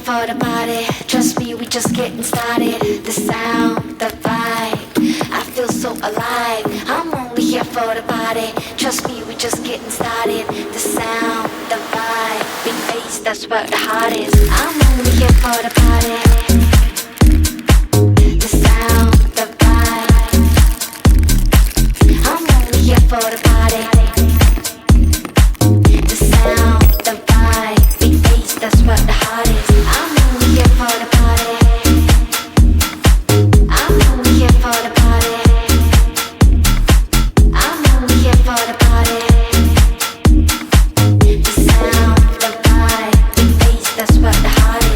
for the party. Trust me, we just getting started. The sound, the vibe, I feel so alive. I'm only here for the party. Trust me, we just getting started. The sound, the vibe, big bass, that's where the heart is. I'm only here for the party. The sound, the vibe, I'm only here for the party. The sound, the vibe, big bass, that's where the heart is. I'm only here for the party. I'm only here for the party. I'm only here for the party. The sound, the vibe, big bass, that's where the heart is.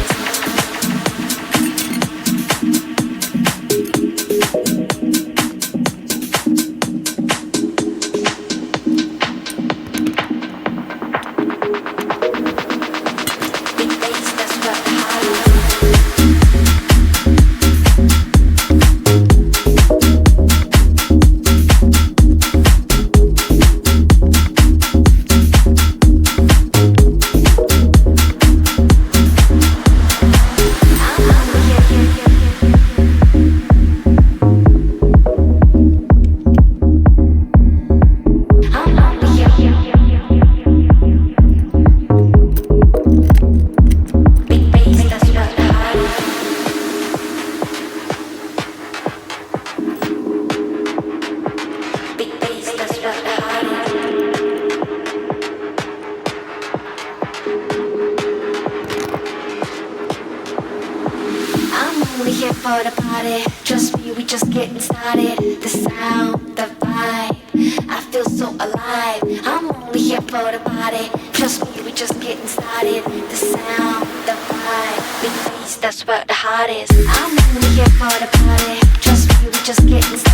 Big bass, that's where the heart is. Only here for the party. Trust me, we just getting started. The sound, the vibe, I feel so alive. I'm only here for the party. Trust me, we just getting started. The sound, the vibe, big bass, that's where the heart is. I'm only here for the party. Trust me, we just getting started.